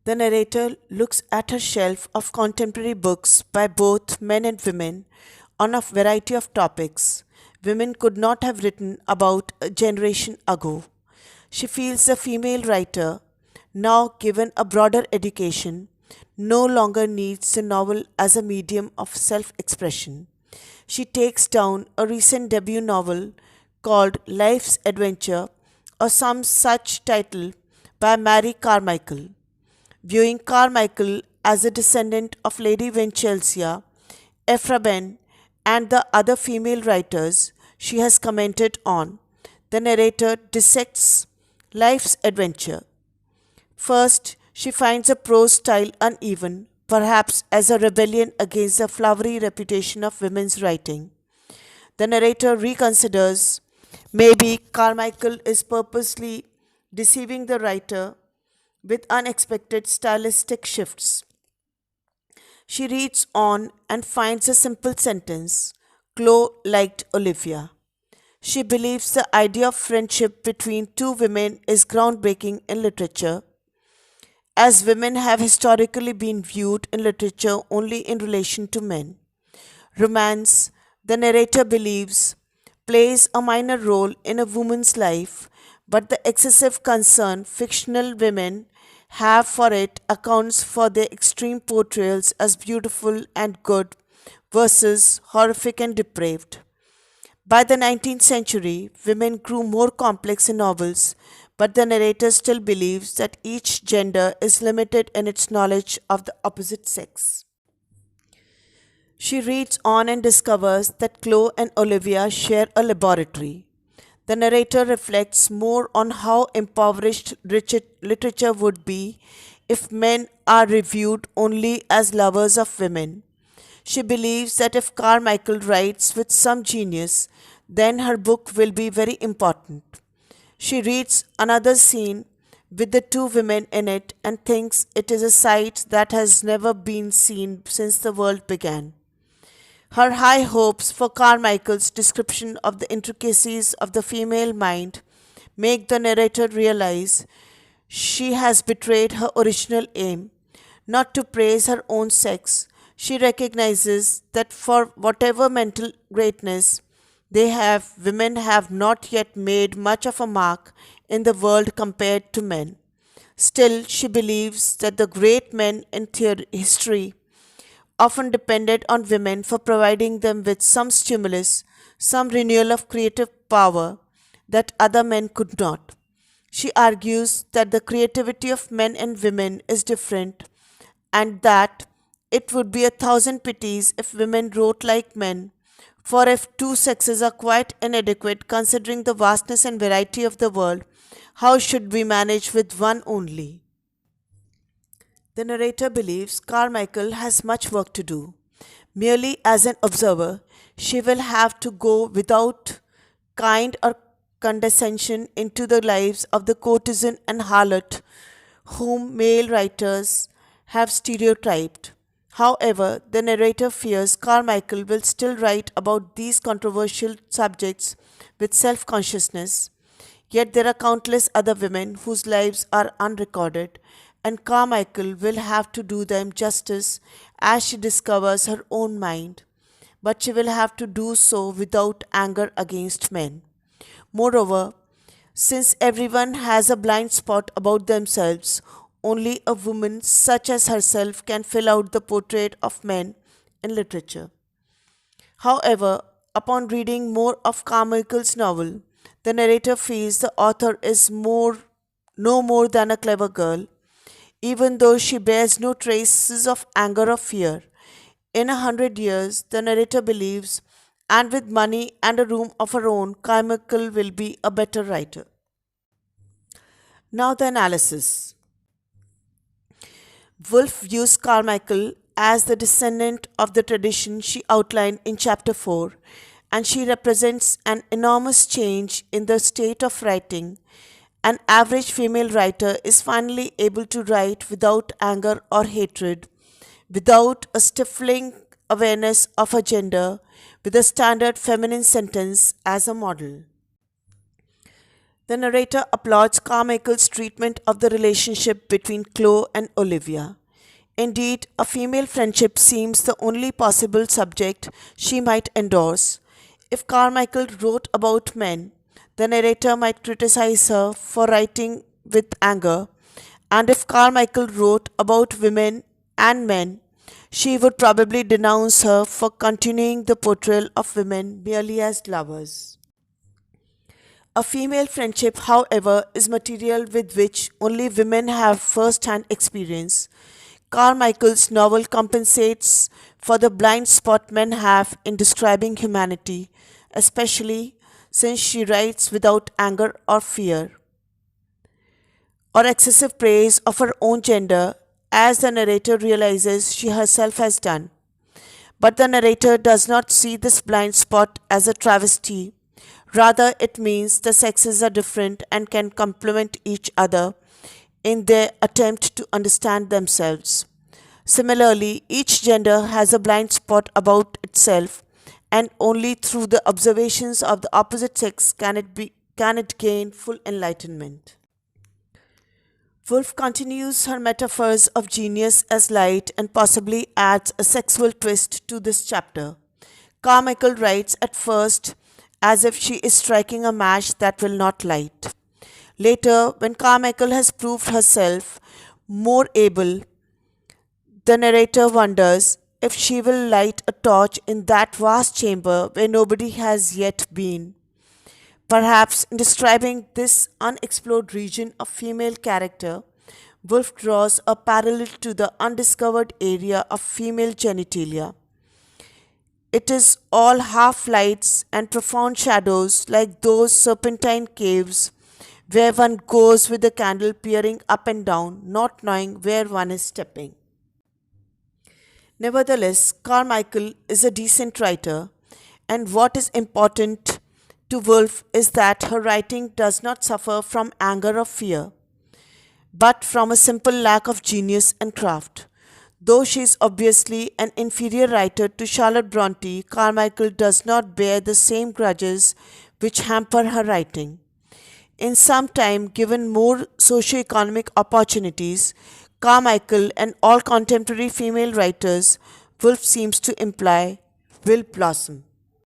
The narrator looks at her shelf of contemporary books by both men and women on a variety of topics women could not have written about a generation ago. She feels the female writer, now given a broader education, no longer needs the novel as a medium of self expression. She takes down a recent debut novel called Life's Adventure or some such title by Mary Carmichael. Viewing Carmichael as a descendant of Lady Winchelsea, Ephra Behn, and the other female writers she has commented on, the narrator dissects life's adventure. First, she finds a prose style uneven, perhaps as a rebellion against the flowery reputation of women's writing. The narrator reconsiders maybe Carmichael is purposely deceiving the writer with unexpected stylistic shifts. She reads on and finds a simple sentence: Chloe liked Olivia. She believes the idea of friendship between two women is groundbreaking in literature, as women have historically been viewed in literature only in relation to men. Romance, the narrator believes, plays a minor role in a woman's life, but the excessive concern fictional women have for it accounts for their extreme portrayals as beautiful and good versus horrific and depraved. By the 19th century, women grew more complex in novels, but the narrator still believes that each gender is limited in its knowledge of the opposite sex. She reads on and discovers that Chloe and Olivia share a laboratory. The narrator reflects more on how impoverished literature would be if men are reviewed only as lovers of women. She believes that if Carmichael writes with some genius, then her book will be very important. She reads another scene with the two women in it and thinks it is a sight that has never been seen since the world began. Her high hopes for Carmichael's description of the intricacies of the female mind make the narrator realize she has betrayed her original aim, not to praise her own sex. She recognizes that for whatever mental greatness they have, women have not yet made much of a mark in the world compared to men. Still, she believes that the great men in history often depended on women for providing them with some stimulus, some renewal of creative power that other men could not. She argues that the creativity of men and women is different and that it would be a thousand pities if women wrote like men, for if two sexes are quite inadequate considering the vastness and variety of the world, how should we manage with one only? The narrator believes Carmichael has much work to do. Merely as an observer, she will have to go without kind or condescension into the lives of the courtesan and harlot whom male writers have stereotyped. However, the narrator fears Carmichael will still write about these controversial subjects with self consciousness. Yet there are countless other women whose lives are unrecorded, and Carmichael will have to do them justice as she discovers her own mind. But she will have to do so without anger against men. Moreover, since everyone has a blind spot about themselves, only a woman such as herself can fill out the portrait of men in literature. However, upon reading more of Carmichael's novel, the narrator feels the author is no more than a clever girl, even though she bears no traces of anger or fear. In 100 years, the narrator believes, and with money and a room of her own, Carmichael will be a better writer. Now, the analysis. Woolf views Carmichael as the descendant of the tradition she outlined in Chapter 4, and she represents an enormous change in the state of writing. An average female writer is finally able to write without anger or hatred, without a stifling awareness of her gender, with a standard feminine sentence as a model. The narrator applauds Carmichael's treatment of the relationship between Chloe and Olivia. Indeed, a female friendship seems the only possible subject she might endorse. If Carmichael wrote about men, the narrator might criticize her for writing with anger, and if Carmichael wrote about women and men, she would probably denounce her for continuing the portrayal of women merely as lovers. A female friendship, however, is material with which only women have first hand experience. Carmichael's novel compensates for the blind spot men have in describing humanity, especially since she writes without anger or fear or excessive praise of her own gender, as the narrator realizes she herself has done. But the narrator does not see this blind spot as a travesty. Rather, it means the sexes are different and can complement each other in their attempt to understand themselves. Similarly, each gender has a blind spot about itself, and only through the observations of the opposite sex can it gain full enlightenment. Woolf continues her metaphors of genius as light and possibly adds a sexual twist to this chapter. Carmichael writes at first as if she is striking a match that will not light. Later, when Carmichael has proved herself more able, the narrator wonders if she will light a torch in that vast chamber where nobody has yet been. Perhaps in describing this unexplored region of female character, Woolf draws a parallel to the undiscovered area of female genitalia. It is all half lights and profound shadows like those serpentine caves where one goes with a candle peering up and down, not knowing where one is stepping. Nevertheless, Carmichael is a decent writer, and what is important to Woolf is that her writing does not suffer from anger or fear, but from a simple lack of genius and craft. Though she is obviously an inferior writer to Charlotte Bronte, Carmichael does not bear the same grudges which hamper her writing. In some time, given more socio-economic opportunities, Carmichael and all contemporary female writers, Woolf seems to imply, will blossom.